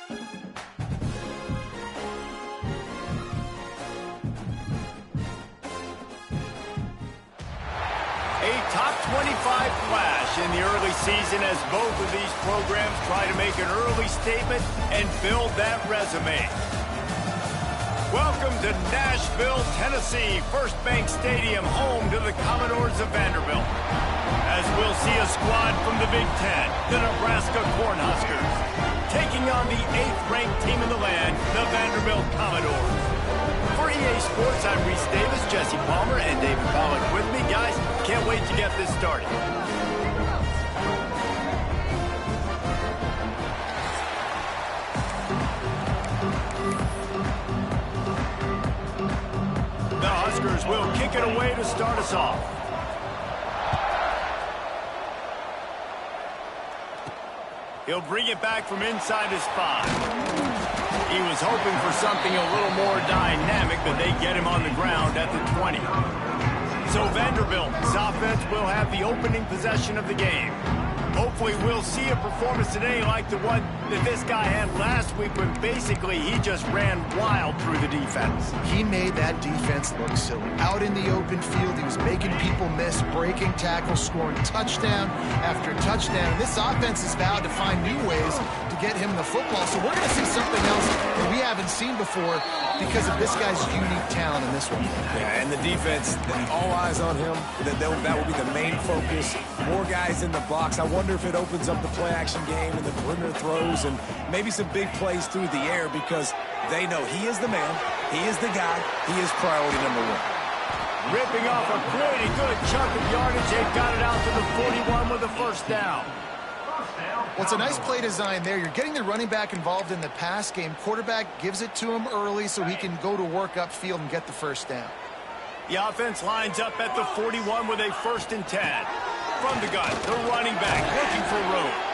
A top 25 flash in the early season as both of these programs try to make an early statement and build that resume. Welcome to Nashville, Tennessee, First Bank Stadium, home to the Commodores of Vanderbilt. As we'll see a squad from the Big Ten, the Nebraska Cornhuskers, taking on the 8th-ranked team in the land, the Vanderbilt Commodores. For EA Sports, I'm Reese Davis, Jesse Palmer, and David Pollack with me. Guys, can't wait to get this started. The Huskers will kick it away to start us off. He'll bring it back from inside his 5. He was hoping for something a little more dynamic, but they get him on the ground at the 20. So Vanderbilt's offense will have the opening possession of the game. Hopefully we'll see a performance today like the one that this guy had last week when basically he just ran wild through the defense. He made that defense look silly. Out in the open field, he was making people miss, breaking tackles, scoring touchdown after touchdown. And this offense has vowed to find new ways to get him the football. So we're going to see something else that we haven't seen before because of this guy's unique talent in this one. Yeah, and the defense, all eyes on him. That will be the main focus. More guys in the box. I wonder if it opens up the play-action game and the perimeter throws and maybe some big plays through the air because they know he is the man, he is the guy, he is priority number 1. Ripping off a pretty good chunk of yardage. They've got it out to the 41 with a first down. Well, it's a nice play design there. You're getting the running back involved in the pass game. Quarterback gives it to him early so he can go to work upfield and get the first down. The offense lines up at the 41 with a 1st and 10. From the gun, the running back looking for room.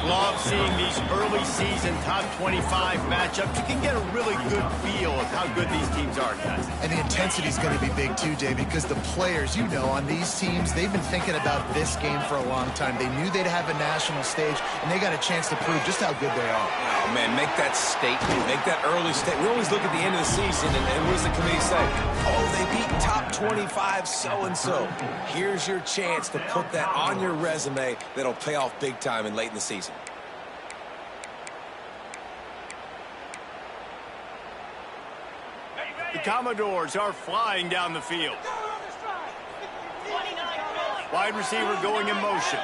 Love seeing these early season top 25 matchups. You can get a really good feel of how good these teams are, guys. And the intensity is going to be big too, Dave, because the players, you know, on these teams, they've been thinking about this game for a long time. They knew they'd have a national stage, and they got a chance to prove just how good they are. Oh, man, make that statement. Make that early statement. We always look at the end of the season, and what does the committee say? Oh, they beat top 25 so-and-so. Here's your chance to put that on your resume that'll pay off big time and late in the season. The Commodores are flying down the field. Wide receiver going in motion.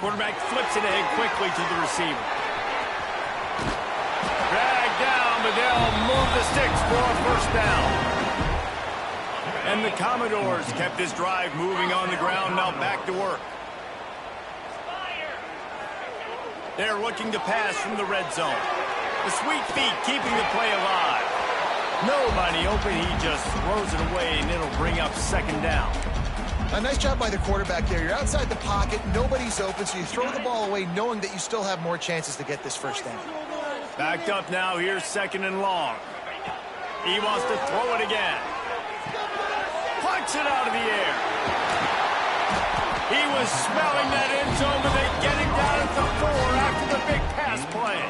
Quarterback flips it ahead quickly to the receiver. Dragged down, but they'll move the sticks for a first down. And the Commodores kept this drive moving on the ground, now back to work. They're looking to pass from the red zone. The sweet feet keeping the play alive. Nobody open, he just throws it away, and it'll bring up 2nd down. A nice job by the quarterback there. You're outside the pocket, nobody's open, so you throw the ball away knowing that you still have more chances to get this first down. Backed up now, here's 2nd and long. He wants to throw it again. Punch it out of the air. He was smelling that end zone, but they get him down at the 4 after the big pass play.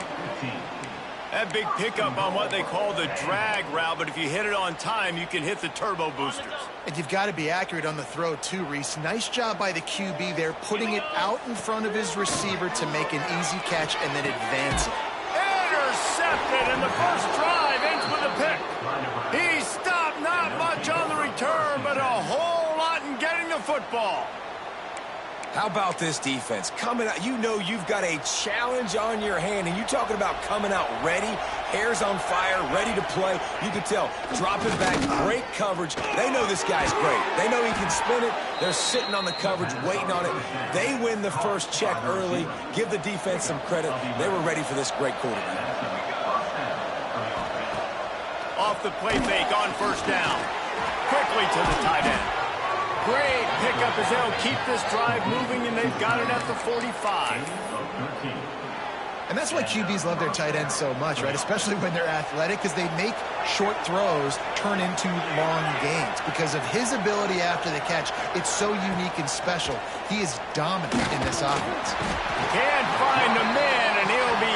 That big pickup on what they call the drag route, but if you hit it on time, you can hit the turbo boosters. And you've got to be accurate on the throw too, Reese. Nice job by the QB there, putting it out in front of his receiver to make an easy catch and then advance it. Intercepted, and the first drive ends with a pick. He stopped, not much on the return, but a whole lot in getting the football. How about this defense? Coming out, you know you've got a challenge on your hand, and you're talking about coming out ready, hairs on fire, ready to play. You can tell, dropping back, great coverage. They know this guy's great. They know he can spin it. They're sitting on the coverage, waiting on it. They win the first check early. Give the defense some credit. They were ready for this great quarterback. Off the play fake on first down. Quickly to the tight end. Great pickup as they'll keep this drive moving, and they've got it at the 45. And that's why QBs love their tight ends so much, right? Especially when they're athletic, because they make short throws turn into long gains. Because of his ability after the catch, it's so unique and special. He is dominant in this offense. Can't find the man, and he'll be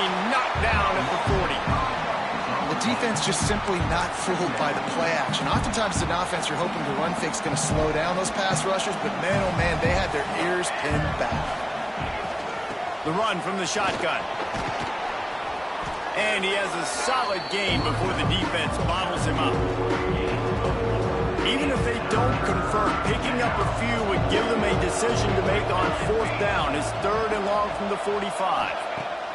defense just simply not fooled by the play action. Oftentimes as an offense, you're hoping the run fake's going to slow down those pass rushers, but man, oh man, they had their ears pinned back. The run from the shotgun. And he has a solid gain before the defense bottles him up. Even if they don't convert, picking up a few would give them a decision to make on 4th down. It's 3rd and long from the 45.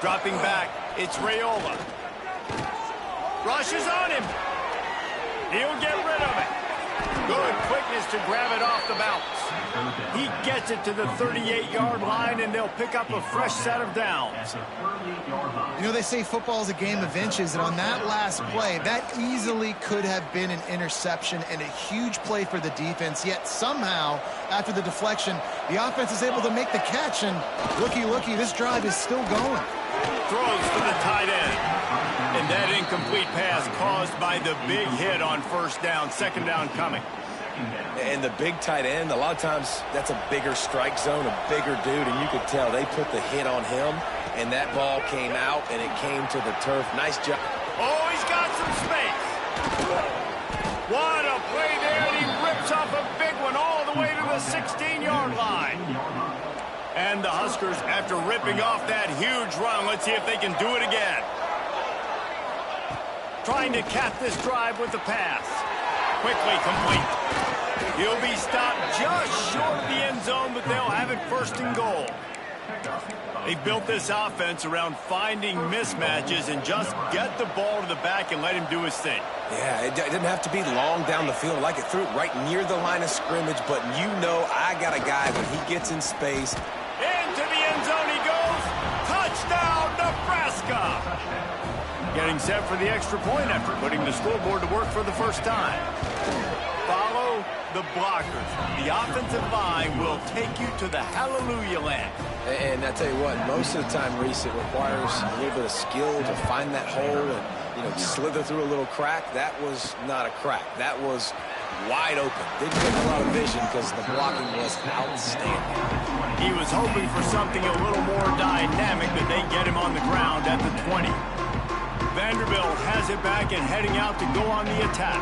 Dropping back, it's Raiola. Rushes on him. He'll get rid of it. Good quickness to grab it off the bounce. He gets it to the 38-yard line, and they'll pick up a fresh set of downs. You know, they say football is a game of inches, and on that last play, that easily could have been an interception and a huge play for the defense, yet somehow, after the deflection, the offense is able to make the catch, and looky, this drive is still going. Throws for the tight end. And that incomplete pass caused by the big hit on 1st down, 2nd down coming. And the big tight end, a lot of times that's a bigger strike zone, a bigger dude, and you could tell they put the hit on him, and that ball came out, and it came to the turf. Nice job. Oh, he's got some space. What a play there, and he rips off a big one all the way to the 16-yard line. And the Huskers, after ripping off that huge run, let's see if they can do it again. Trying to cap this drive with the pass. Quickly complete. He'll be stopped just short of the end zone, but they'll have it 1st and goal. They've built this offense around finding mismatches and just get the ball to the back and let him do his thing. Yeah, it didn't have to be long down the field. Like it threw it right near the line of scrimmage, but you know I got a guy when he gets in space. Into the end zone he goes. Touchdown, Nebraska! Getting set for the extra point after putting the scoreboard to work for the first time. Follow the blockers. The offensive line will take you to the hallelujah land. And I tell you what, most of the time, Reese, it requires a little bit of skill to find that hole and, slither through a little crack. That was not a crack. That was wide open. Didn't get a lot of vision because the blocking was outstanding. He was hoping for something a little more dynamic, but they get him on the ground at the 20. Vanderbilt has it back and heading out to go on the attack.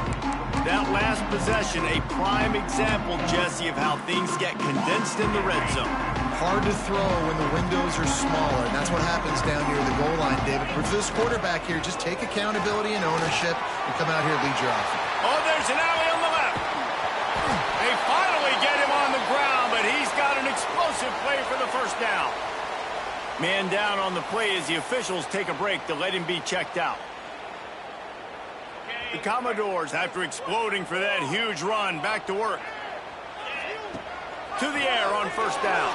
That last possession, a prime example, Jesse, of how things get condensed in the red zone. Hard to throw when the windows are smaller, and that's what happens down near the goal line, David. But for this quarterback here, just take accountability and ownership and come out here and lead your offense. Oh, there's an alley on the left. They finally get him on the ground, but he's got an explosive play for the 1st down. Man down on the play as the officials take a break to let him be checked out. The Commodores, after exploding for that huge run, back to work. To the air on 1st down.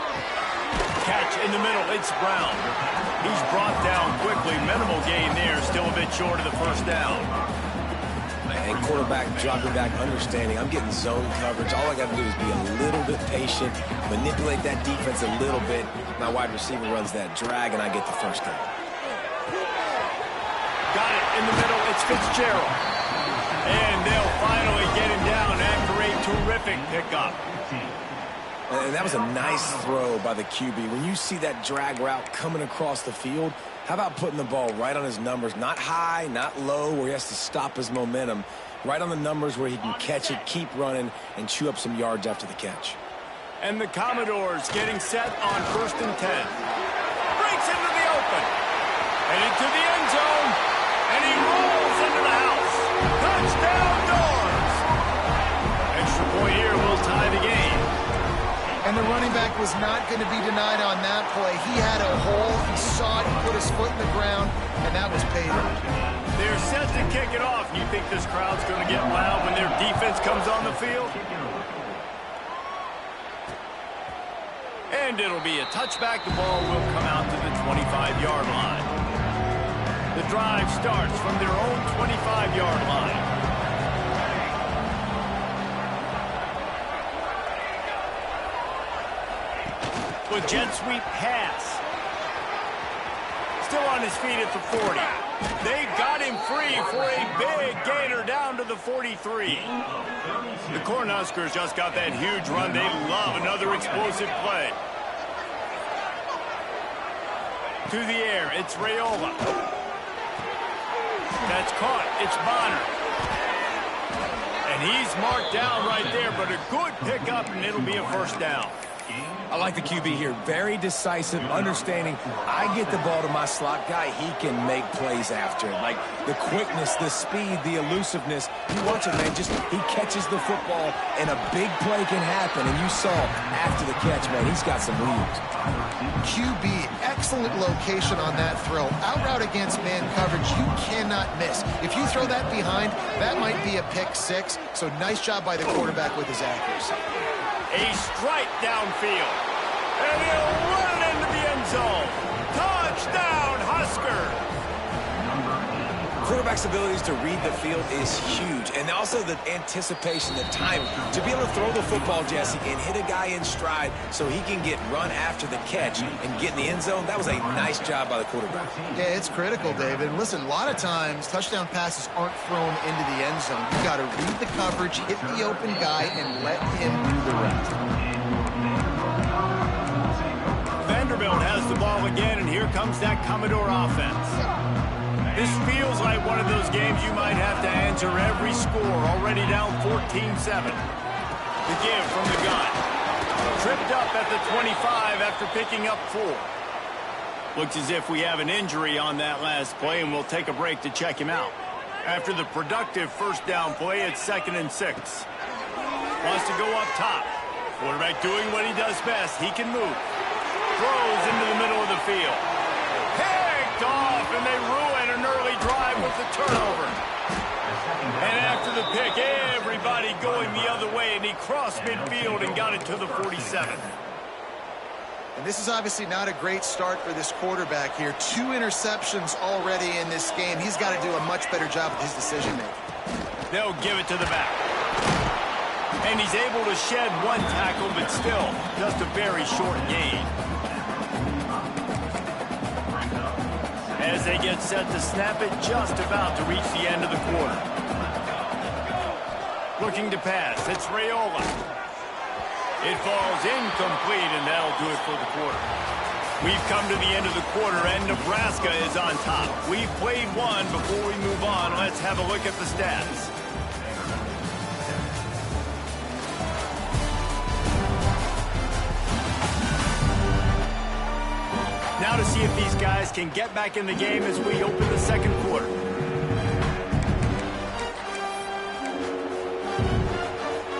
Catch in the middle, it's Brown. He's brought down quickly. Minimal gain there, still a bit short of the 1st down. And quarterback dropping back, understanding I'm getting zone coverage. All I got to do is be a little bit patient, manipulate that defense a little bit. My wide receiver runs that drag, and I get the 1st down. Got it in the middle. It's Fitzgerald. And they'll finally get him down after a terrific pickup. And that was a nice throw by the QB. When you see that drag route coming across the field, how about putting the ball right on his numbers? Not high, not low, where he has to stop his momentum. Right on the numbers where he can catch it, keep running, and chew up some yards after the catch. And the Commodores getting set on 1st and 10. Breaks into the open. And into the end zone. And he rolls into the house. Touchdown, Doors! Extra point here will tie the game. And the running back was not going to be denied on that play. He had a hole. He saw it. He put his foot in the ground, and that was paid off. They're set to kick it off. You think this crowd's going to get loud when their defense comes on the field? And it'll be a touchback. The ball will come out to the 25-yard line. The drive starts from their own 25-yard line. With jet sweep pass. Still on his feet at the 40. They got him free for a big gainer down to the 43. The Cornhuskers just got that huge run. They love another explosive play. To the air, it's Raiola. That's caught. It's Bonner. And he's marked down right there, but a good pickup, and it'll be a first down. I like the QB here. Very decisive, understanding. I get the ball to my slot guy, he can make plays after. Like the quickness, the speed, the elusiveness. You watch it, man. Just he catches the football, and a big play can happen. And you saw after the catch, man, he's got some wheels. QB, excellent location on that throw. Out route against man coverage, you cannot miss. If you throw that behind, that might be a pick six. So nice job by the quarterback with his accuracy. A strike downfield. And he'll run it into the end zone. Touchdown, Husker. Quarterback's abilities to read the field is huge. And also the anticipation, the timing. To be able to throw the football, Jesse, and hit a guy in stride so he can get run after the catch and get in the end zone, that was a nice job by the quarterback. Yeah, it's critical, David. And listen, a lot of times, touchdown passes aren't thrown into the end zone. You got to read the coverage, hit the open guy, and let him do the rest. Vanderbilt has the ball again, and here comes that Commodore offense. This feels like one of those games you might have to answer every score. Already down 14-7. The give from the gun. Tripped up at the 25 after picking up 4. Looks as if we have an injury on that last play, and we'll take a break to check him out. After the productive first down play, it's 2nd and 6. Wants to go up top. Quarterback doing what he does best. He can move. Throws into the middle of the field. Picked off, and they ruin an early drive with the turnover. And after the pick, everybody going the other way, and he crossed midfield and got it to the 47. And this is obviously not a great start for this quarterback here. 2 interceptions already in this game. He's got to do a much better job with his decision-making. They'll give it to the back. And he's able to shed 1 tackle, but still just a very short gain. As they get set to snap it, just about to reach the end of the quarter. Looking to pass, it's Raiola. It falls incomplete, and that'll do it for the quarter. We've come to the end of the quarter, and Nebraska is on top. We've played one. Before we move on, let's have a look at the stats. Now to see if these guys can get back in the game as we open the second quarter.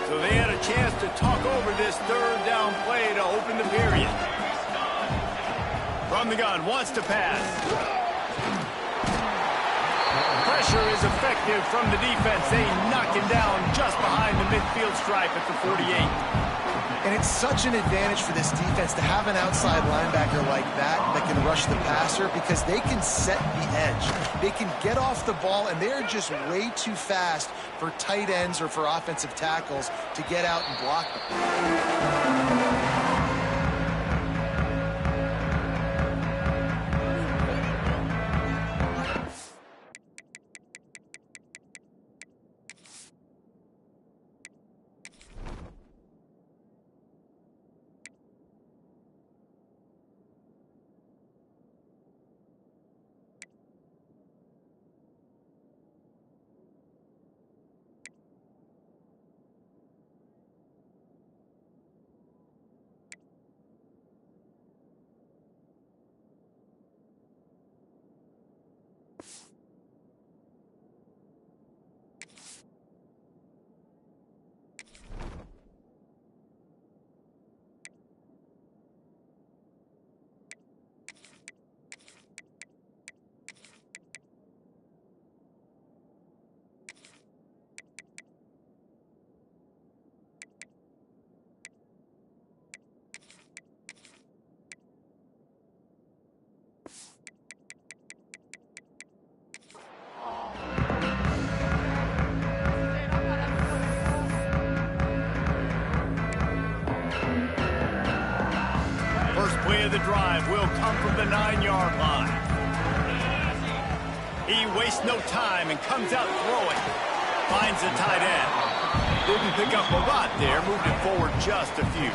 So they had a chance to talk over this third down play to open the period. From the gun, wants to pass. Pressure is effective from the defense. They knock him down just behind the midfield stripe at the 48. And it's such an advantage for this defense to have an outside linebacker like that can rush the passer, because they can set the edge. They can get off the ball, and they're just way too fast for tight ends or for offensive tackles to get out and block them. Play of the drive will come from the 9-yard line. He wastes no time and comes out throwing. Finds the tight end. Didn't pick up a lot there. Moved it forward just a few.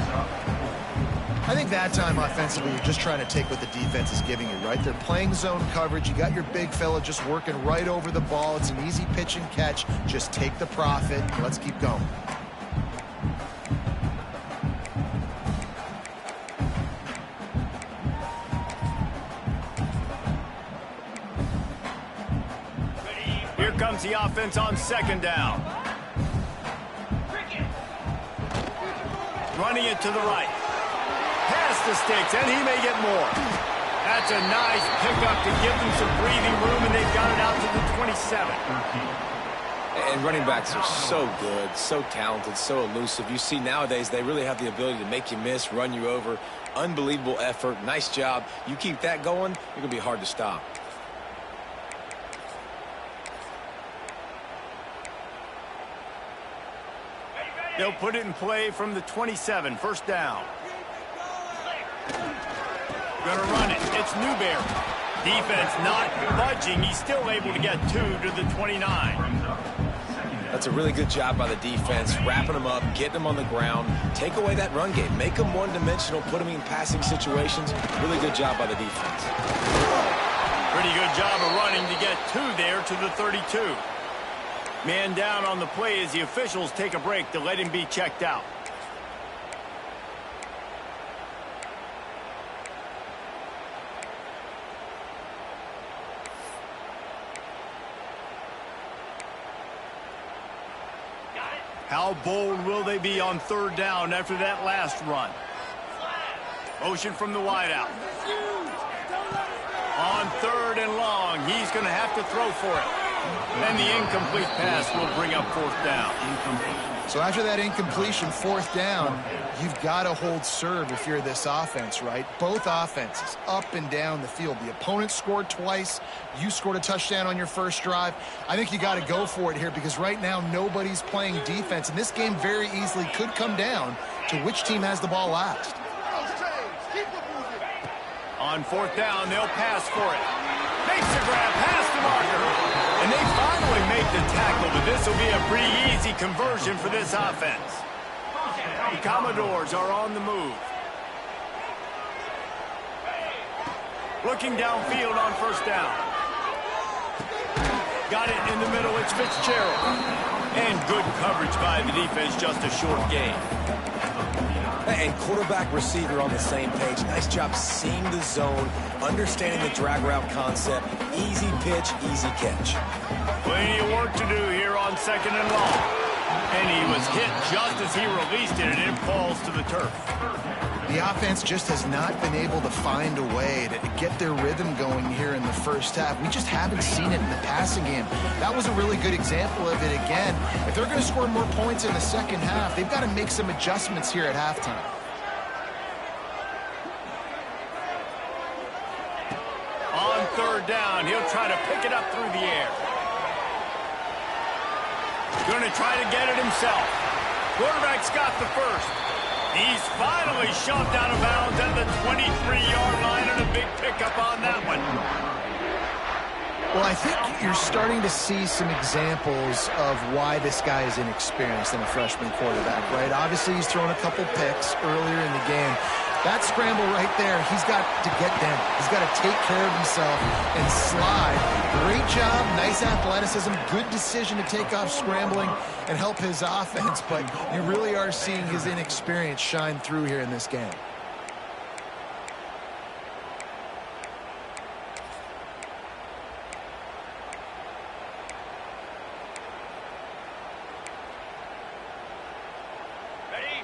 I think that time offensively, you're just trying to take what the defense is giving you, right? They're playing zone coverage. You got your big fella just working right over the ball. It's an easy pitch and catch. Just take the profit. Let's keep going. Here comes the offense on second down. Running it to the right. Past the sticks, and he may get more. That's a nice pickup to give them some breathing room, and they've got it out to the 27. And running backs are so good, so talented, so elusive. You see nowadays they really have the ability to make you miss, run you over. Unbelievable effort. Nice job. You keep that going, you're going to be hard to stop. They'll put it in play from the 27, first down. Gonna run it. It's Newberry. Defense not budging. He's still able to get 2 to the 29. That's a really good job by the defense, wrapping them up, getting them on the ground. Take away that run game. Make them one-dimensional, put them in passing situations. Really good job by the defense. Pretty good job of running to get 2 there to the 32. Man down on the play as the officials take a break to let him be checked out. How bold will they be on third down after that last run? Motion from the wideout. On third and long, he's going to have to throw for it. And the incomplete pass will bring up fourth down. So after that incompletion, fourth down, you've got to hold serve if you're this offense, right? Both offenses up and down the field. The opponent scored twice. You scored a touchdown on your first drive. I think you got to go for it here because right now nobody's playing defense. And this game very easily could come down to which team has the ball last. On fourth down, they'll pass for it. Makes the grab past the marker. And they finally make the tackle, but this will be a pretty easy conversion for this offense. The Commodores are on the move. Looking downfield on first down. Got it in the middle, it's Fitzgerald. And good coverage by the defense, just a short gain. And quarterback receiver on the same page. Nice job seeing the zone, understanding the drag route concept. Easy pitch, easy catch. Plenty of work to do here on second and long. And he was hit just as he released it, and it falls to the turf. The offense just has not been able to find a way to get their rhythm going here in the first half. We just haven't seen it in the passing game. That was a really good example of it again. If they're going to score more points in the second half, they've got to make some adjustments here at halftime. On third down, he'll try to pick it up through the air. Going to try to get it himself. Quarterback's got the first. He's finally shoved out of bounds at the 23-yard line, and a big pickup on that one. Well, I think you're starting to see some examples of why this guy is inexperienced in a freshman quarterback, right? Obviously, he's thrown a couple picks earlier in the game. That scramble right there, he's got to get down. He's got to take care of himself and slide. Great job, nice athleticism, good decision to take off scrambling and help his offense, but you really are seeing his inexperience shine through here in this game.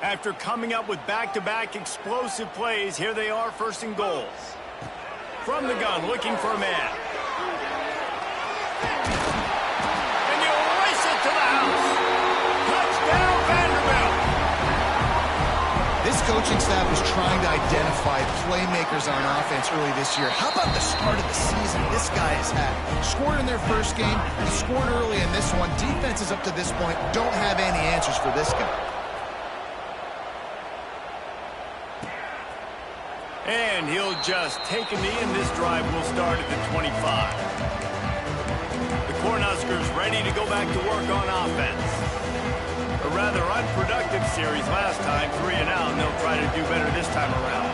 After coming up with back-to-back explosive plays, here they are, first and goal. From the gun, looking for a man. And you race it to the house. Touchdown, Vanderbilt. This coaching staff was trying to identify playmakers on offense early this year. How about the start of the season this guy has had? Scored in their first game. He scored early in this one. Defenses up to this point don't have any answers for this guy. And he'll just take a knee, and this drive will start at the 25. The Cornhuskers ready to go back to work on offense. A rather unproductive series last time, 3 and out, and they'll try to do better this time around.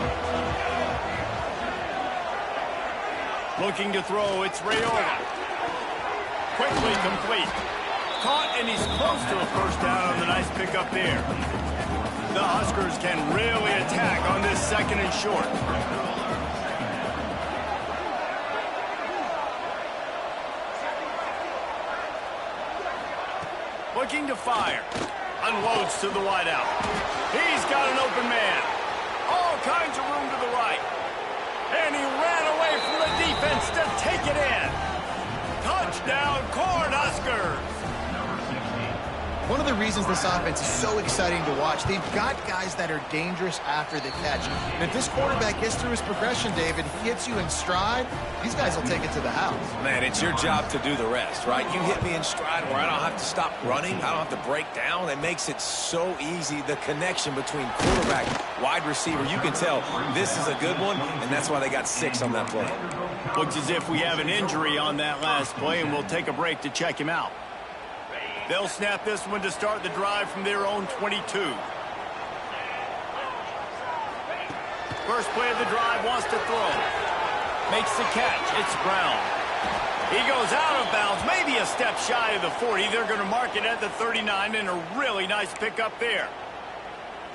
Looking to throw, it's Rayola. Quickly complete. Caught, and he's close to a first down on the nice pickup there. The Huskers can really attack on this 2nd and short. Looking to fire. Unloads to the wideout. He's got an open man. All kinds of room to the right. And he ran away from the defense to take it in. Touchdown, Cornhuskers. One of the reasons this offense is so exciting to watch, they've got guys that are dangerous after the catch. And if this quarterback gets through his progression, David, he hits you in stride, these guys will take it to the house. Man, it's your job to do the rest, right? You hit me in stride where I don't have to stop running. I don't have to break down. It makes it so easy, the connection between quarterback, wide receiver. You can tell this is a good one, and that's why they got 6 on that play. Looks as if we have an injury on that last play, and we'll take a break to check him out. They'll snap this one to start the drive from their own 22. First play of the drive, wants to throw. Makes the catch. It's Brown. He goes out of bounds, maybe a step shy of the 40. They're going to mark it at the 39, and a really nice pickup there.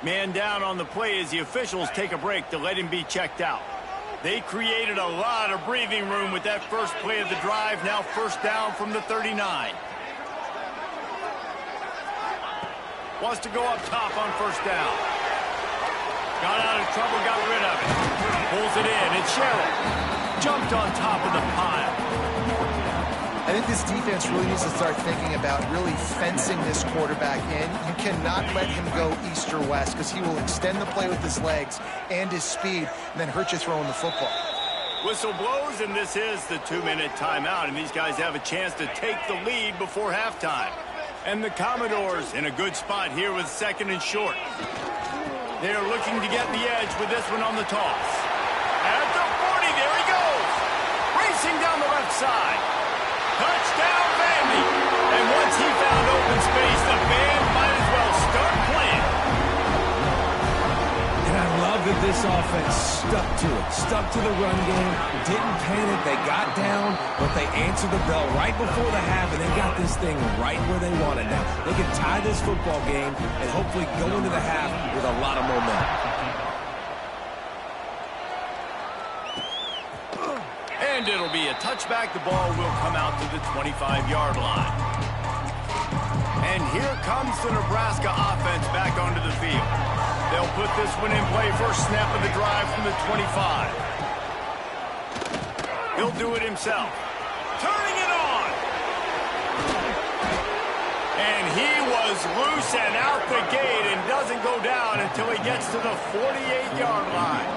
Man down on the play as the officials take a break to let him be checked out. They created a lot of breathing room with that first play of the drive. Now first down from the 39. Wants to go up top on first down. Got out of trouble, got rid of it. Pulls it in, it's Sherrill. Jumped on top of the pile. I think this defense really needs to start thinking about really fencing this quarterback in. You cannot let him go east or west because he will extend the play with his legs and his speed and then hurt you throwing the football. Whistle blows, and this is the 2-minute timeout, and these guys have a chance to take the lead before halftime. And the Commodores in a good spot here with 2nd and short. They're looking to get the edge with this one on the toss. At the 40, there he goes. Racing down the left side. Touchdown, Vandy. And once he found open space, the band might as well start playing. And I love that this offense stuck to it. Stuck to the run game. Didn't panic. They got down, but they answered the bell right before the half, and they got this thing right where they want it now. They can tie this football game and hopefully go into the half with a lot of momentum. And it'll be a touchback. The ball will come out to the 25-yard line. And here comes the Nebraska offense back onto the field. They'll put this one in play. First snap of the drive from the 25. He'll do it himself. Turning it on. And he was loose and out the gate and doesn't go down until he gets to the 48-yard line.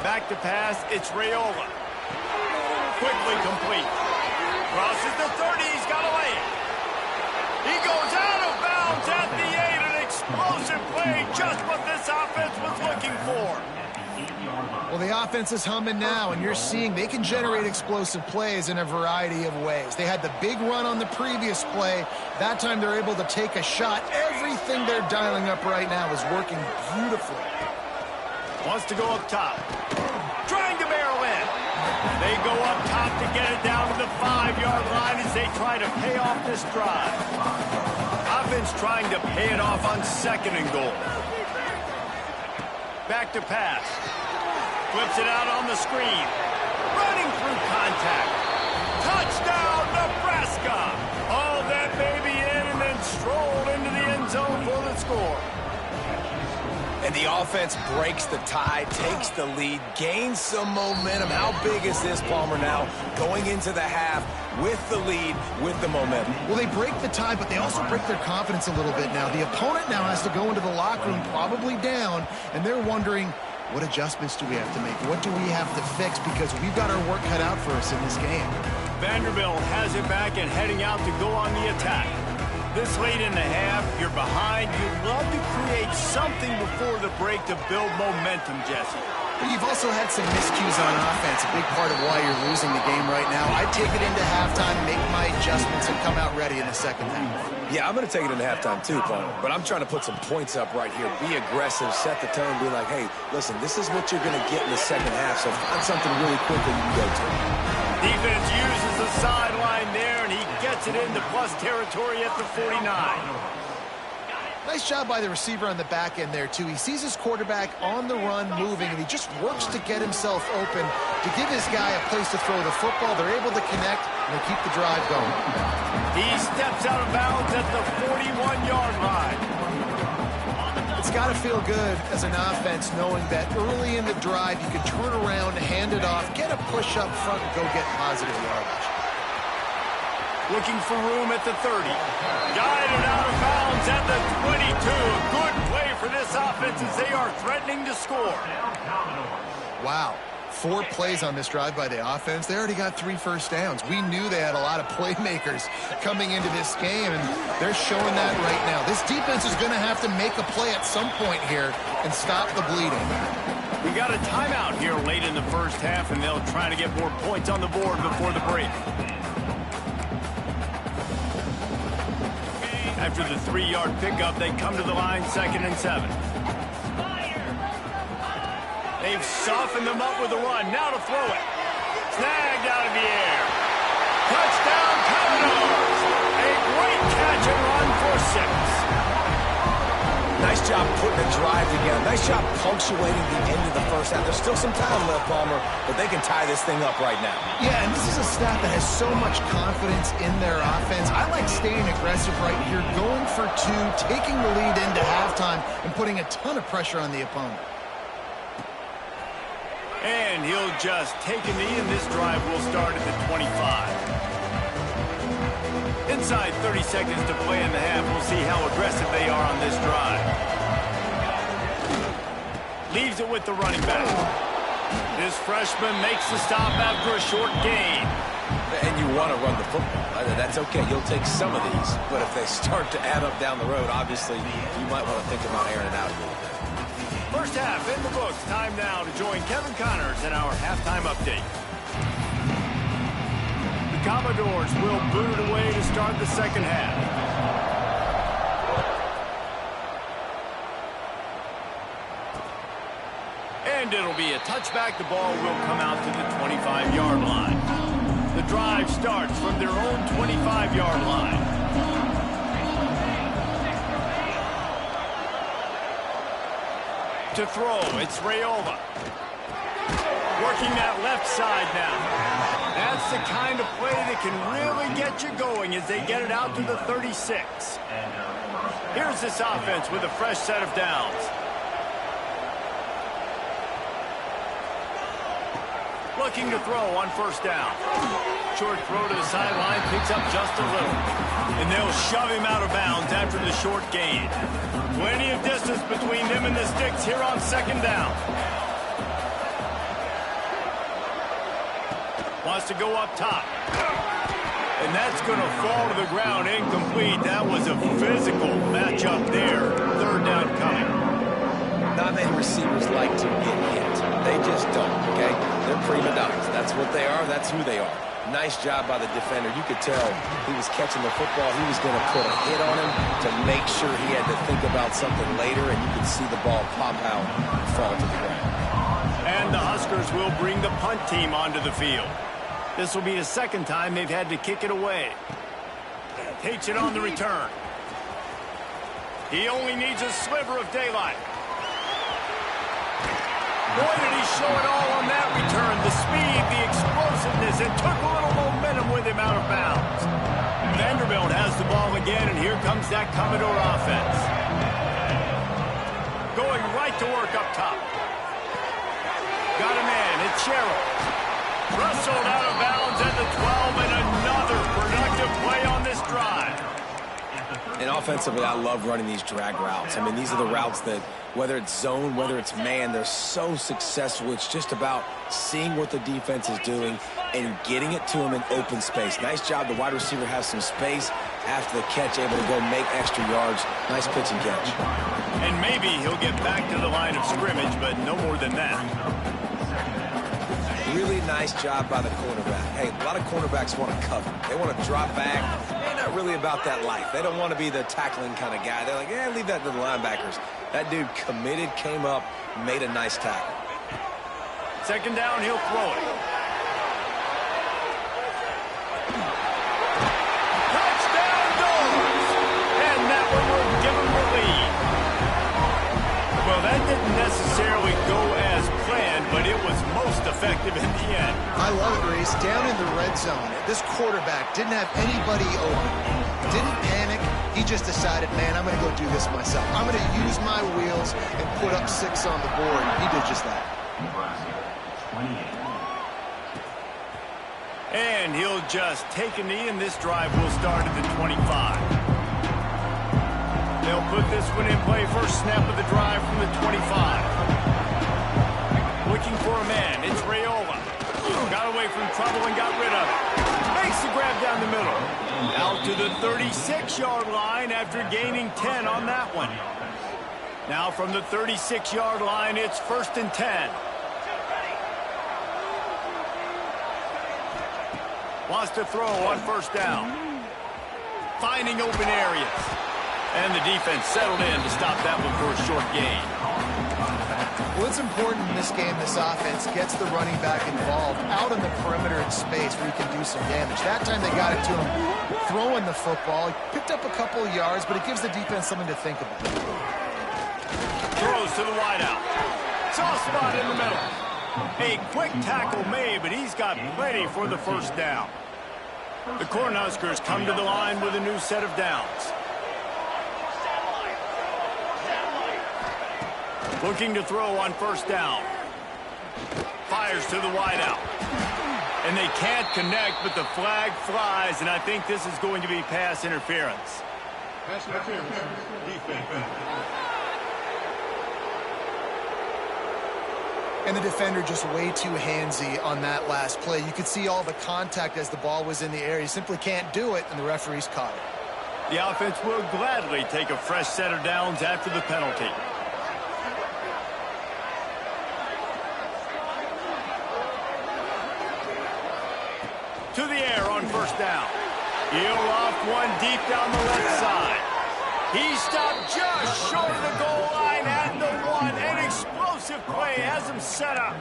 Back to pass, it's Rayola. Quickly complete. Crosses the 30, he's got to lay it. He goes out of bounds at the 8, an explosive play, just what this offense was looking for. Well, the offense is humming now, and you're seeing they can generate explosive plays in a variety of ways. They had the big run on the previous play. That time they're able to take a shot. Everything they're dialing up right now is working beautifully. Wants to go up top. Trying to barrel in. They go up top to get it down to the 5-yard line as they try to pay off this drive. Offense trying to pay it off on 2nd and goal. Back to pass. Flips it out on the screen. Running through contact. Touchdown, Nebraska. Haul that baby in and then stroll into the end zone for the score. And the offense breaks the tie, takes the lead, gains some momentum. How big is this, Palmer, now going into the half with the lead, with the momentum? Well, they break the tie, but they also break their confidence a little bit now. The opponent now has to go into the locker room probably down, and they're wondering, what adjustments do we have to make? What do we have to fix? Because we've got our work cut out for us in this game. Vanderbilt has it back and heading out to go on the attack. This late in the half, you're behind. You'd love to create something before the break to build momentum, Jesse. But you've also had some miscues on offense, a big part of why you're losing the game right now. I'd take it into halftime, make my adjustments, and come out ready in the second half. Yeah, I'm going to take it into halftime too, Paul. But I'm trying to put some points up right here. Be aggressive, set the tone, be like, hey, listen, this is what you're going to get in the second half, so find something really quick that you can go to. Defense uses the sideline there, and he gets it into plus territory at the 49. Nice job by the receiver on the back end there, too. He sees his quarterback on the run moving, and he just works to get himself open to give his guy a place to throw the football. They're able to connect, and they keep the drive going. He steps out of bounds at the 41-yard line. It's got to feel good as an offense knowing that early in the drive you can turn around, hand it off, get a push up front, and go get positive yardage. Looking for room at the 30. Guided out of bounds at the 22. A good play for this offense as they are threatening to score. Wow. 4 plays on this drive by the offense. They already got 3 first downs. We knew they had a lot of playmakers coming into this game, and they're showing that right now. This defense is going to have to make a play at some point here and stop the bleeding. We got a timeout here late in the first half, and they'll try to get more points on the board before the break. After the 3-yard pickup, they come to the line 2nd and 7. They've softened them up with a run. Now to throw it. Snagged out of the air. Touchdown, Commodores. A great catch and run for 6. Nice job putting a drive together. Nice job punctuating the end of the first half. There's still some time left, Palmer, but they can tie this thing up right now. Yeah, and this is a staff that has so much confidence in their offense. I like staying aggressive right here, going for 2, taking the lead into halftime, and putting a ton of pressure on the opponent. And he'll just take a knee, and this drive will start at the 25. Inside 30 seconds to play in the half. We'll see how aggressive they are on this drive. Leaves it with the running back. This freshman makes the stop after a short gain. And you want to run the football. That's okay. You'll take some of these. But if they start to add up down the road, obviously, you might want to think about airing it out a little bit. First half in the books. Time now to join Kevin Connors in our halftime update. The Commodores will boot it away to start the second half. And it'll be a touchback. The ball will come out to the 25-yard line. The drive starts from their own 25-yard line. To throw, it's Rayola. Working that left side now. That's the kind of play that can really get you going as they get it out to the 36. Here's this offense with a fresh set of downs. Looking to throw on first down. Short throw to the sideline, picks up just a little. And they'll shove him out of bounds after the short gain. Plenty of distance between them and the sticks here on second down. Wants to go up top. And that's going to fall to the ground incomplete. That was a physical matchup there. Third down coming. Not many receivers like to get hit. They just don't, okay? They're prima donnas. That's what they are. That's who they are. Nice job by the defender. You could tell he was catching the football. He was going to put a hit on him to make sure he had to think about something later, and you could see the ball pop out and fall to the ground. And the Huskers will bring the punt team onto the field. This will be the second time they've had to kick it away. Takes it on the return. He only needs a sliver of daylight. Boy, did he show it all on that return. The speed, the explosiveness. It took a little momentum with him out of bounds. Vanderbilt has the ball again, and here comes that Commodore offense. Going right to work up top. Got a man. It's Sherrill. Wrestled out of bounds at the 12, and another productive play on this drive. And offensively, I love running these drag routes. I mean, these are the routes that, whether it's zone, whether it's man, they're so successful. It's just about seeing what the defense is doing and getting it to them in open space. Nice job. The wide receiver has some space. after the catch, able to go make extra yards. Nice pitch and catch. And maybe he'll get back to the line of scrimmage, but no more than that. Really nice job by the cornerback. Hey, a lot of cornerbacks want to cover. They want to drop back. They're not really about that life. They don't want to be the tackling kind of guy. They're like, yeah, leave that to the linebackers. That dude committed, came up, made a nice tackle. Second down, he'll throw it. Touchdown goes! And that one will give him the lead. Well, that didn't necessarily go as planned, but it was most effective in the end. I love it, Reese. Down in the red zone, this quarterback didn't have anybody open. Didn't panic. He just decided, man, I'm going to go do this myself. I'm going to use my wheels and put up 6 on the board. He did just that. And he'll just take a knee, and this drive will start at the 25. They'll put this one in play. First snap of the drive from the 25. Looking for a man. It's Raiola. Got away from trouble and got rid of it. Makes the grab down the middle. Out to the 36-yard line after gaining 10 on that one. Now from the 36-yard line, it's 1st and 10. Wants to throw on 1st down. Finding open areas. And the defense settled in to stop that one for a short gain. Well, it's important in this game, this offense gets the running back involved out on the perimeter in space where he can do some damage. That time they got it to him throwing the football. He picked up a couple of yards, but it gives the defense something to think about. Throws to the wideout. Soft spot in the middle. A quick tackle made, but he's got plenty for the 1st down. The Cornhuskers come to the line with a new set of downs. Looking to throw on 1st down. Fires to the wideout. And they can't connect, but the flag flies, and I think this is going to be pass interference. Pass interference. Defense. And the defender just way too handsy on that last play. You could see all the contact as the ball was in the air. He simply can't do it, and the referees caught it. The offense will gladly take a fresh set of downs after the penalty. To the air on 1st down. He'll off one deep down the left side. He stopped just short of the goal line at the 1. An explosive play has him set up.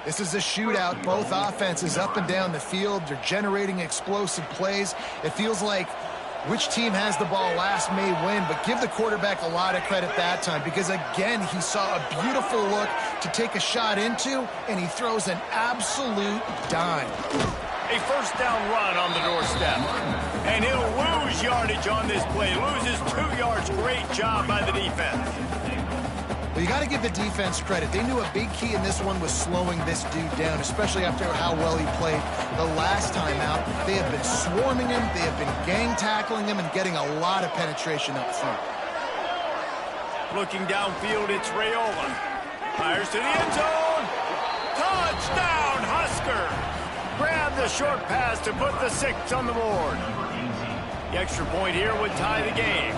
This is a shootout. Both offenses up and down the field. They're generating explosive plays. It feels like which team has the ball last may win, but give the quarterback a lot of credit that time because, again, he saw a beautiful look to take a shot into, and he throws an absolute dime. A 1st down run on the doorstep. And he'll lose yardage on this play. Loses 2 yards. Great job by the defense. Well, you got to give the defense credit. They knew a big key in this one was slowing this dude down, especially after how well he played the last time out. They have been swarming him. They have been gang tackling him and getting a lot of penetration up front. Looking downfield, it's Raiola. Fires to the end zone. Touchdown, Husker. Grab the short pass to put the 6 on the board. The extra point here would tie the game.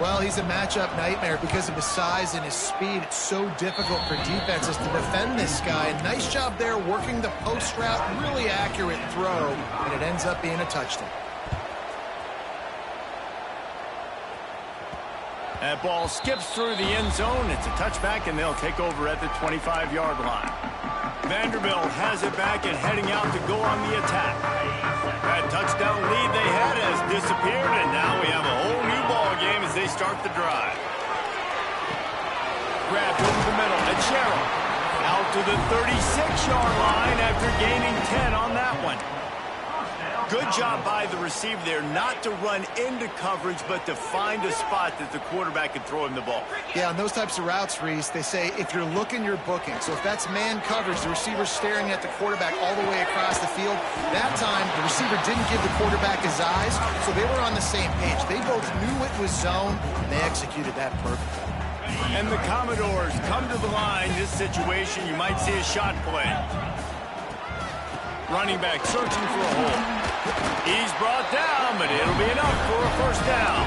Well, he's a matchup nightmare because of his size and his speed. It's so difficult for defenses to defend this guy. Nice job there working the post route. Really accurate throw, and it ends up being a touchdown. That ball skips through the end zone. It's a touchback, and they'll take over at the 25-yard line. Vanderbilt has it back and heading out to go on the attack. That touchdown lead they had has disappeared, and now we have a whole new ball game as they start the drive. Grabbed over the middle at Sherrill. Out to the 36-yard line after gaining 10 on that one. Good job by the receiver there not to run into coverage, but to find a spot that the quarterback could throw him the ball. Yeah, on those types of routes, Reese, they say if you're looking, you're booking. So if that's man coverage, the receiver's staring at the quarterback all the way across the field. That time, the receiver didn't give the quarterback his eyes, so they were on the same page. They both knew it was zone, and they executed that perfectly. And the Commodores come to the line. This situation, you might see a shot play. Running back searching for a hole. He's brought down, but it'll be enough for a first down.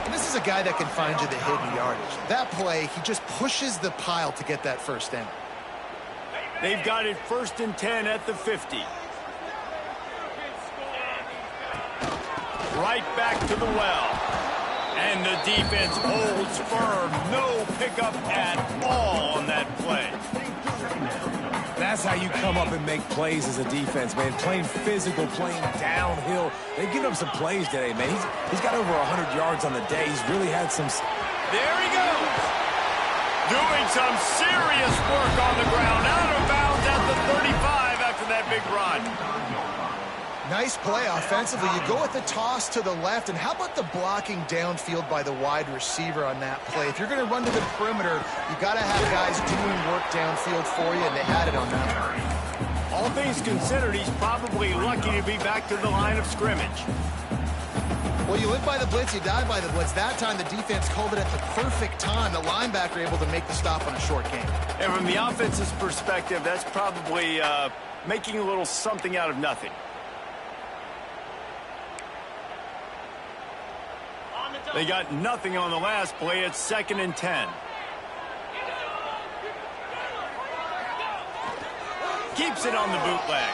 And this is a guy that can find you the hidden yardage. That play, he just pushes the pile to get that first down. They've got it 1st and 10 at the 50. Right back to the well. And the defense holds firm. No pickup at all on that play. That's how you come up and make plays as a defense, man. Playing physical, playing downhill. They've given him some plays today, man. He's got over 100 yards on the day. He's really had some... There he goes. Doing some serious work on the ground. Out of bounds at the 35 after that big run. Nice play offensively. You go with the toss to the left, and how about the blocking downfield by the wide receiver on that play? If you're going to run to the perimeter, you got to have guys doing work downfield for you, and they had it on that one. All things considered, he's probably lucky to be back to the line of scrimmage. Well, you live by the blitz, you die by the blitz. That time, the defense called it at the perfect time. The linebacker able to make the stop on a short game. And from the offense's perspective, that's probably making a little something out of nothing. They got nothing on the last play. It's 2nd and 10. Keeps it on the bootleg.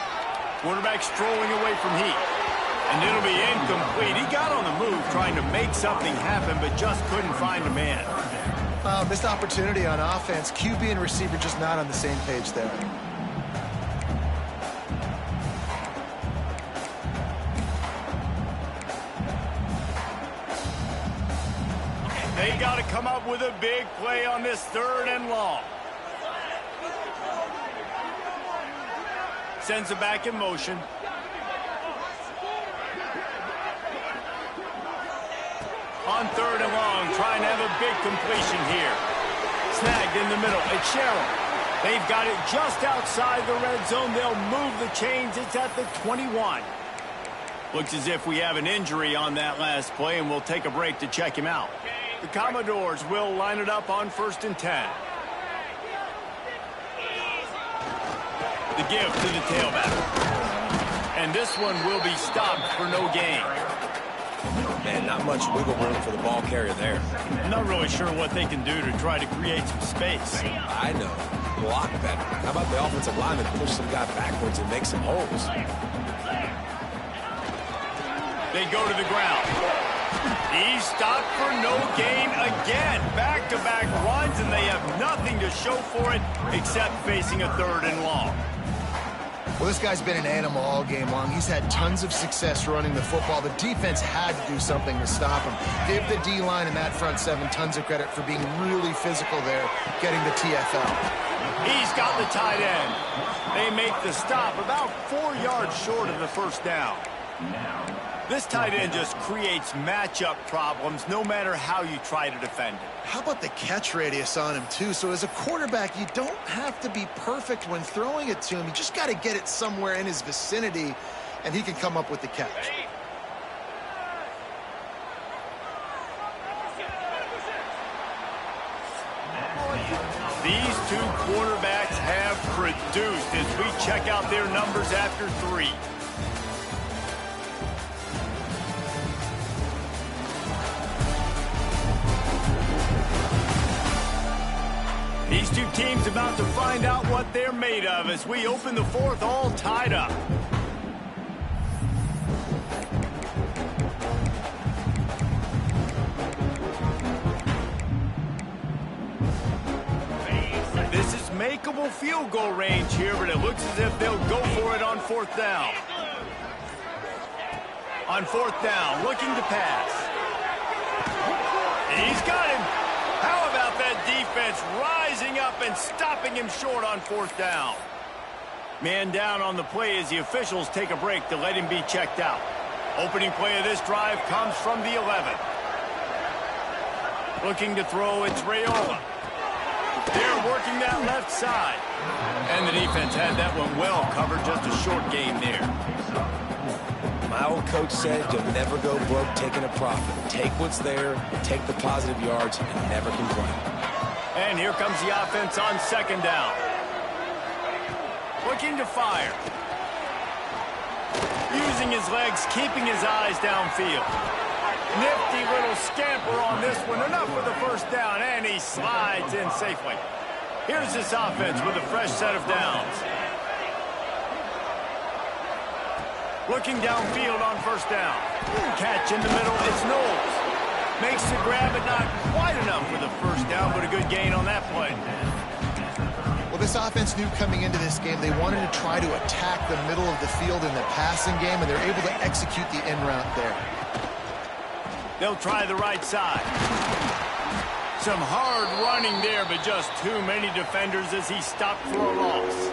Quarterback strolling away from heat. And it'll be incomplete. He got on the move trying to make something happen, but just couldn't find a man. Missed opportunity on offense. QB and receiver just not on the same page there. They got to come up with a big play on this 3rd and long. Sends it back in motion. On 3rd and long, trying to have a big completion here. Snagged in the middle. It's Sherrill. They've got it just outside the red zone. They'll move the chains. It's at the 21. Looks as if we have an injury on that last play, and we'll take a break to check him out. The Commodores will line it up on 1st and 10. The give to the tailback. And this one will be stopped for no gain. Man, not much wiggle room for the ball carrier there. I'm not really sure what they can do to try to create some space. I know. Block better. How about the offensive lineman push some guy backwards and make some holes? They go to the ground. He's stopped for no gain again. Back-to-back runs, and they have nothing to show for it except facing a 3rd and long. Well, this guy's been an animal all game long. He's had tons of success running the football. The defense had to do something to stop him. Give the D-line and that front 7 tons of credit for being really physical there, getting the TFL. He's got the tight end. They make the stop about 4 yards short of the first down. This tight end just creates matchup problems no matter how you try to defend it. How about the catch radius on him, too? So as a quarterback, you don't have to be perfect when throwing it to him. You just got to get it somewhere in his vicinity, and he can come up with the catch. These two quarterbacks have produced as we check out their numbers after 3. These two teams about to find out what they're made of as we open the 4th all tied up. This is makeable field goal range here, but it looks as if they'll go for it on 4th down. On 4th down, looking to pass. He's got him. How about that defense rising up and stopping him short on 4th down? Man down on the play as the officials take a break to let him be checked out. Opening play of this drive comes from the 11. Looking to throw, it's Raiola. They're working that left side. And the defense had that one well covered, just a short gain there. My old coach said you'll never go broke taking a profit. Take what's there, take the positive yards, and never complain. And here comes the offense on 2nd down. Looking to fire. Using his legs, keeping his eyes downfield. Nifty little scamper on this one. Enough for the first down, and he slides in safely. Here's this offense with a fresh set of downs. Looking downfield on first down. Catch in the middle, it's Knowles. Makes the grab, but not quite enough for the first down, but a good gain on that play. Well, this offense knew coming into this game they wanted to try to attack the middle of the field in the passing game, and they're able to execute the in route there. They'll try the right side. Some hard running there, but just too many defenders as he stopped for a loss.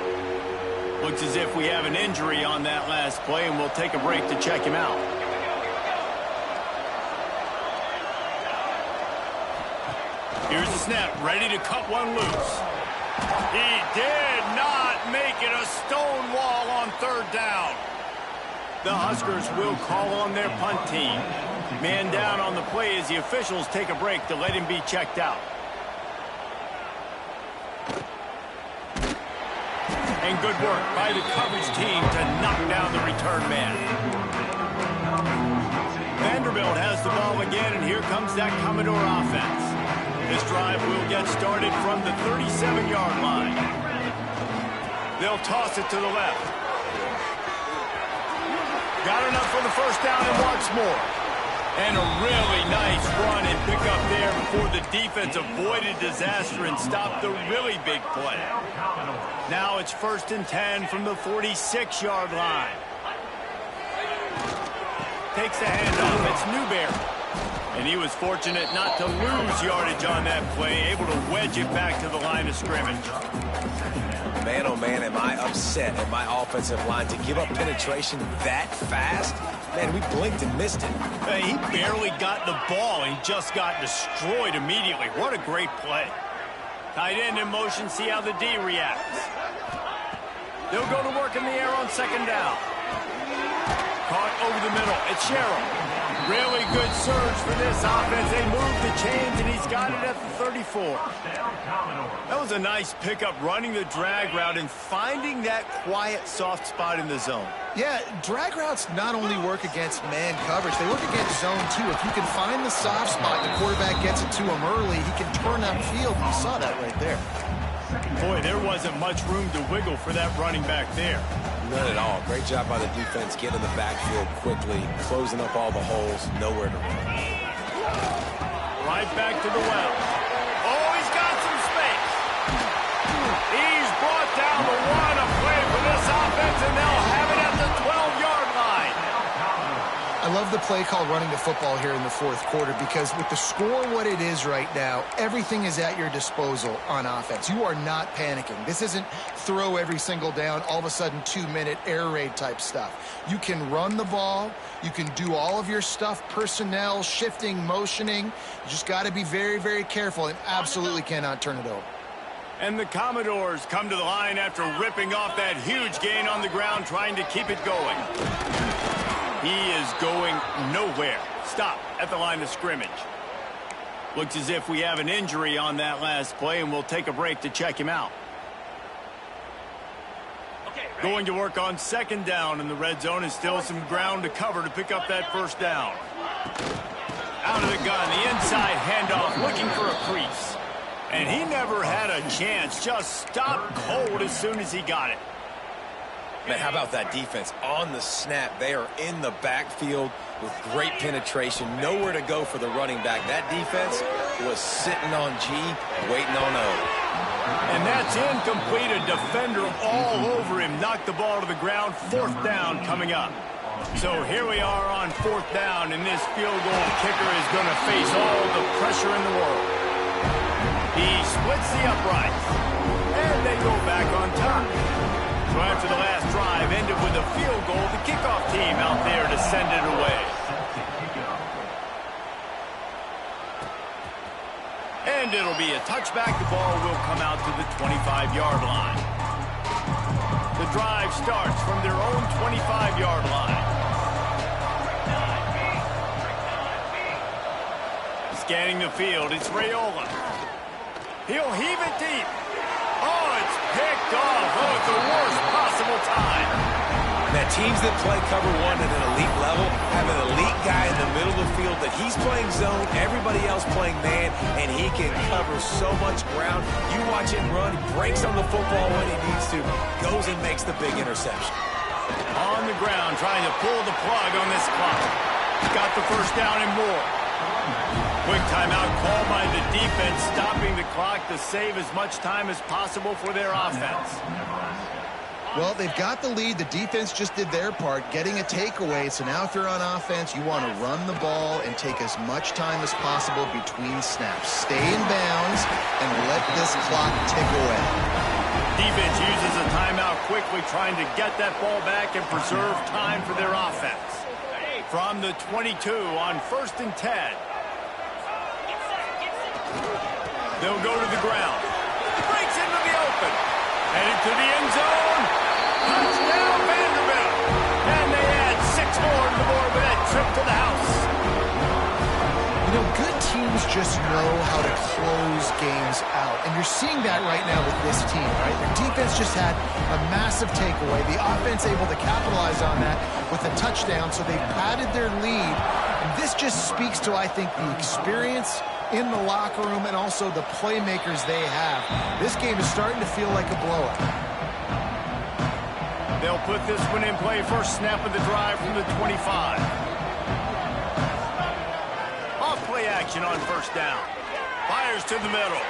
Looks as if we have an injury on that last play, and we'll take a break to check him out. Here's the snap, ready to cut one loose. He did not make it a stone wall on third down. The Huskers will call on their punt team. Man down on the play as the officials take a break to let him be checked out. And good work by the coverage team to knock down the return man. Vanderbilt has the ball again, and here comes that Commodore offense. This drive will get started from the 37-yard line. They'll toss it to the left. Got enough for the first down and wants more. And a really nice run and pick up there before the defense avoided disaster and stopped the really big play. Now it's 1st and 10 from the 46-yard line. Takes the handoff. It's Newberry. And he was fortunate not to lose yardage on that play, able to wedge it back to the line of scrimmage. Man, oh man, am I upset at my offensive line to give up penetration that fast? Man, we blinked and missed it. He barely got the ball and just got destroyed immediately. What a great play. Tight end in motion, see how the D reacts. They'll go to work in the air on second down. Caught over the middle. It's Sherrill. Really good surge for this offense. They move the chains, and he's got it at the 34. That was a nice pickup, running the drag route and finding that quiet, soft spot in the zone. Yeah, drag routes not only work against man coverage, they work against zone too. If you can find the soft spot, the quarterback gets it to him early, he can turn upfield. You saw that right there. Boy, there wasn't much room to wiggle for that running back there. None at all. Great job by the defense getting in the backfield quickly, closing up all the holes, nowhere to run. Right back to the well. Oh, he's got some space. He's brought down the one, a play for this offense, and they'll have it at the 12-yard line. I love the play call running the football here in the fourth quarter because with the score what it is right now, everything is at your disposal on offense. You are not panicking. This isn't throw every single down, all of a sudden 2-minute air raid type stuff. You can run the ball. You can do all of your stuff, personnel, shifting, motioning. You just got to be very, very careful and absolutely cannot turn it over. And the Commodores come to the line after ripping off that huge gain on the ground, trying to keep it going. He is going nowhere. Stop at the line of scrimmage. Looks as if we have an injury on that last play, and we'll take a break to check him out. Going to work on second down in the red zone, and still some ground to cover to pick up that first down. Out of the gun, the inside handoff, looking for a crease. And he never had a chance, just stopped cold as soon as he got it. Man, how about that defense? On the snap, they are in the backfield with great penetration. Nowhere to go for the running back. That defense was sitting on G, waiting on O. And that's incomplete. A defender all over him. Knocked the ball to the ground. Fourth down coming up. So here we are on fourth down, and this field goal kicker is going to face all the pressure in the world. He splits the uprights, and they go back on top. So after the last drive ended with a field goal, the kickoff team out there to send it away. And it'll be a touchback. The ball will come out to the 25-yard line. The drive starts from their own 25-yard line. Scanning the field, it's Raiola. He'll heave it deep. Oh, it's picked off. Oh, at the worst possible time. Now, teams that play cover one at an elite level have an elite guy in the middle of the field that he's playing zone, everybody else playing man, and he can cover so much ground. You watch him run, breaks on the football when he needs to, goes and makes the big interception. On the ground, trying to pull the plug on this clock. Got the first down and more. Quick timeout called by the defense, stopping the clock to save as much time as possible for their offense. Well, they've got the lead. The defense just did their part, getting a takeaway. So now if you're on offense, you want to run the ball and take as much time as possible between snaps. Stay in bounds and let this clock tick away. Defense uses a timeout quickly, trying to get that ball back and preserve time for their offense. From the 22 on 1st and 10. They'll go to the ground. Breaks into the open. Headed to the end zone. Touchdown, Vanderbilt. And they add 6 more to the board with that trip to the house. You know, good teams just know how to close games out. And you're seeing that right now with this team, right? Their defense just had a massive takeaway. The offense able to capitalize on that with a touchdown, so they padded their lead. And this just speaks to, I think, the experience in the locker room and also the playmakers they have. This game is starting to feel like a blowout. They'll put this one in play. First snap of the drive from the 25. Off play action on 1st down. Fires to the middle.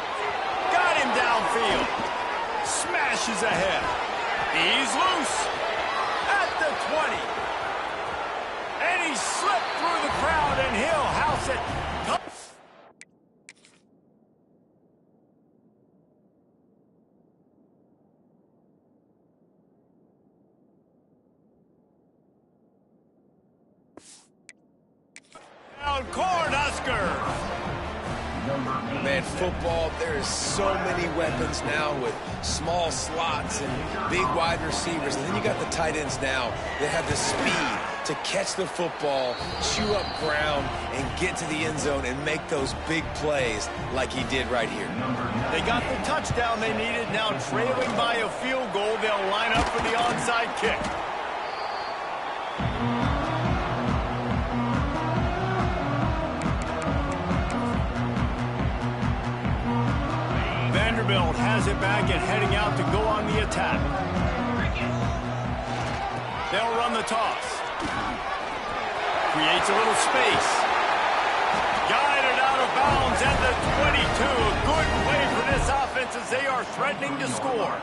Got him downfield. Smashes ahead. He's loose. At the 20. And he slipped through the crowd, and he'll house it. Cornhuskers. Man, football, there is so many weapons now with small slots and big wide receivers. And then you got the tight ends now that have the speed to catch the football, chew up ground, and get to the end zone and make those big plays like he did right here. They got the touchdown they needed. Now trailing by a field goal, they'll line up for the onside kick. Vanderbilt has it back and heading out to go on the attack. They'll run the toss. Creates a little space. Guided out of bounds at the 22. A good play for this offense as they are threatening to score.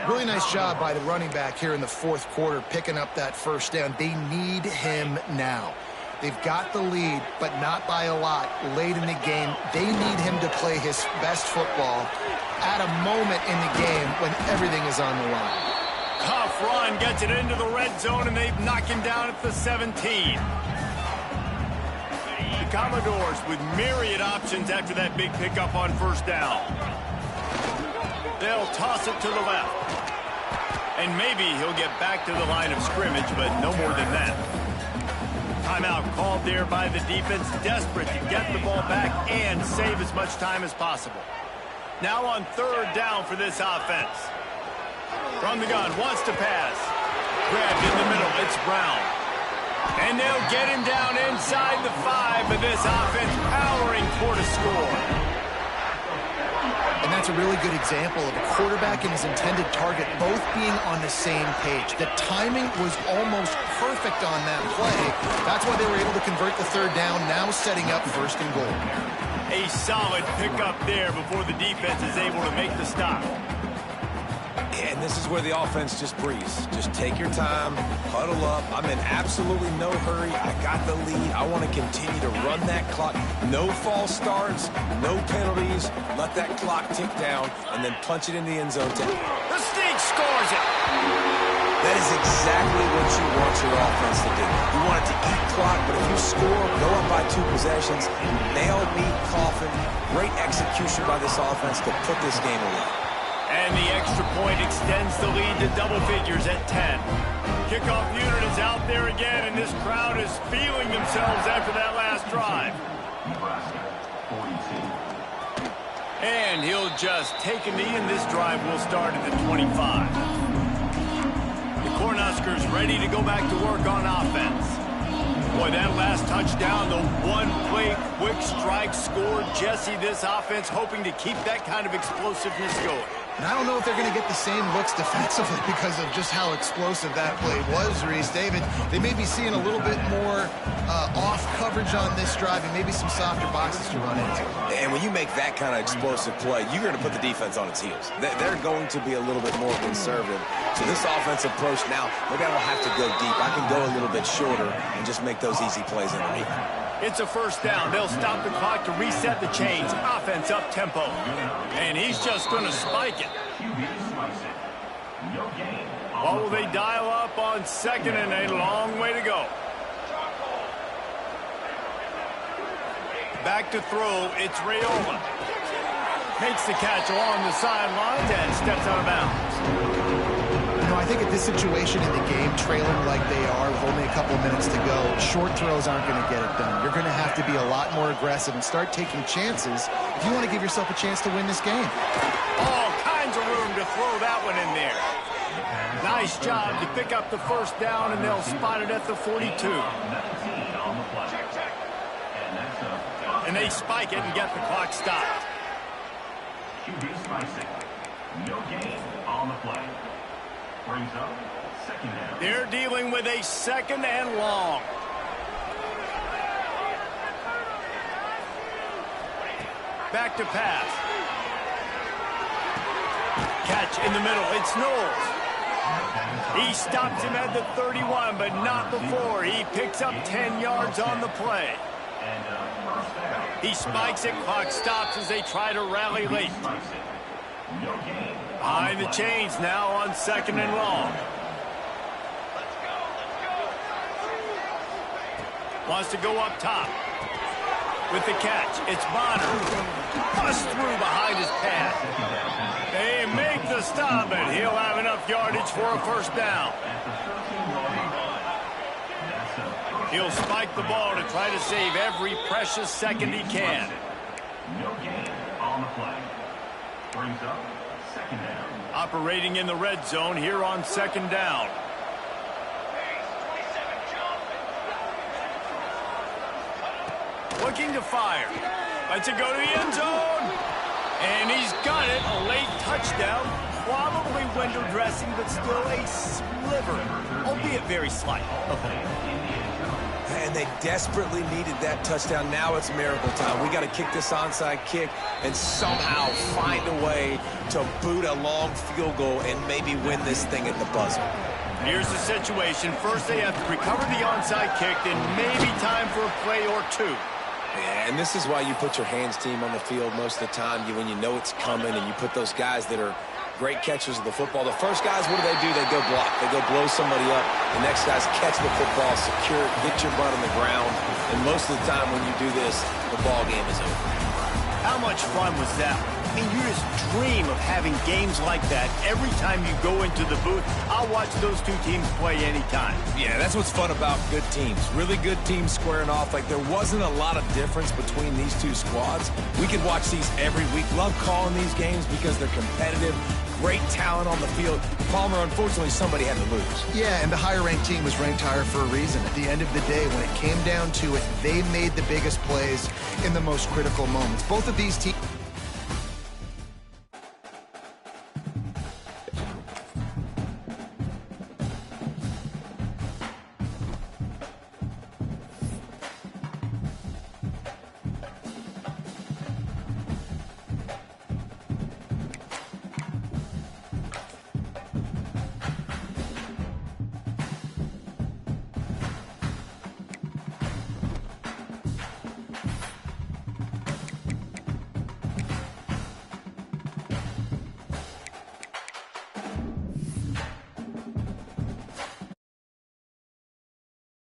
Really nice job by the running back here in the 4th quarter, picking up that first down. They need him now. They've got the lead, but not by a lot late in the game. They need him to play his best football at a moment in the game when everything is on the line. Tough run gets it into the red zone, and they've knocked him down at the 17. The Commodores with myriad options after that big pickup on 1st down. They'll toss it to the left. And maybe he'll get back to the line of scrimmage, but no more than that. Timeout called there by the defense, desperate to get the ball back and save as much time as possible. Now on 3rd down for this offense. From the gun, wants to pass. Grabbed in the middle, it's Brown. And they'll get him down inside the 5, but this offense powering toward a score. And that's a really good example of a quarterback and his intended target both being on the same page. The timing was almost perfect on that play. That's why they were able to convert the 3rd down, now setting up 1st and goal. A solid pickup there before the defense is able to make the stop. And this is where the offense just breathes. Just take your time, huddle up. I'm in absolutely no hurry. I got the lead. I want to continue to run that clock. No false starts, no penalties. Let that clock tick down and then punch it in the end zone. The Sneak scores it. That is exactly what you want your offense to do. You want it to eat clock, but if you score, go up by 2 possessions, nail, meet, coffin. Great execution by this offense to put this game away. And the extra point extends the lead to double figures at 10. Kickoff unit is out there again, and this crowd is feeling themselves after that last drive. Nebraska, 42. And he'll just take a knee, and this drive will start at the 25. The Cornhuskers ready to go back to work on offense. Boy, that last touchdown, the one-play quick strike scored. Jesse, this offense hoping to keep that kind of explosiveness going. And I don't know if they're going to get the same looks defensively because of just how explosive that play was, Reese. David, they may be seeing a little bit more off coverage on this drive and maybe some softer boxes to run into. And when you make that kind of explosive play, you're going to put the defense on its heels. They're going to be a little bit more conservative. So this offensive approach now, they're going to have to go deep. I can go a little bit shorter and just make those easy plays underneath. It's a first down. They'll stop the clock to reset the chains. Offense up tempo. And he's just going to spike it. What will they dial up on second and a long way to go? Back to throw. It's Rayola. Makes the catch along the sidelines and steps out of bounds. I think at this situation in the game, trailing like they are with only a couple of minutes to go, short throws aren't going to get it done. You're going to have to be a lot more aggressive and start taking chances if you want to give yourself a chance to win this game. All kinds of room to throw that one in there. Nice job to pick up the first down, and they'll spot it at the 42. And they spike it and get the clock stopped. No gain on the play. Brings up second down. They're dealing with a second and long. Back to pass. Catch in the middle. It's Knowles. He stops him at the 31, but not before. He picks up 10 yards on the play. He spikes it. Clock stops as they try to rally late. Behind the chains now on second and long. Wants to go up top. With the catch, it's Bonner. Bust through behind his pad. They make the stop, and he'll have enough yardage for a first down. He'll spike the ball to try to save every precious second he can. No gain on the play. Brings up second down. Operating in the red zone here on second down. Looking to fire. Lets it go to the end zone. And he's got it. A late touchdown. Probably window dressing, but still a sliver, albeit very slight. And they desperately needed that touchdown. Now it's miracle time. We got to kick this onside kick and somehow find a way to boot a long field goal and maybe win this thing at the buzzer. Here's the situation. First, they have to recover the onside kick, then maybe time for a play or two. Yeah, and this is why you put your hands team on the field most of the time when you know it's coming, and you put those guys that are great catchers of the football. The first guys, what do? They go block. They go blow somebody up. The next guys catch the football, secure it, get your butt on the ground. And most of the time when you do this, the ball game is over. How much fun was that? I mean, you just dream of having games like that every time you go into the booth. I'll watch those two teams play anytime. Yeah, that's what's fun about good teams. Really good teams squaring off. Like, there wasn't a lot of difference between these two squads. We could watch these every week. Love calling these games because they're competitive. Great talent on the field. Palmer, unfortunately, somebody had to lose. Yeah, and the higher-ranked team was ranked higher for a reason. At the end of the day, when it came down to it, they made the biggest plays in the most critical moments. Both of these teams...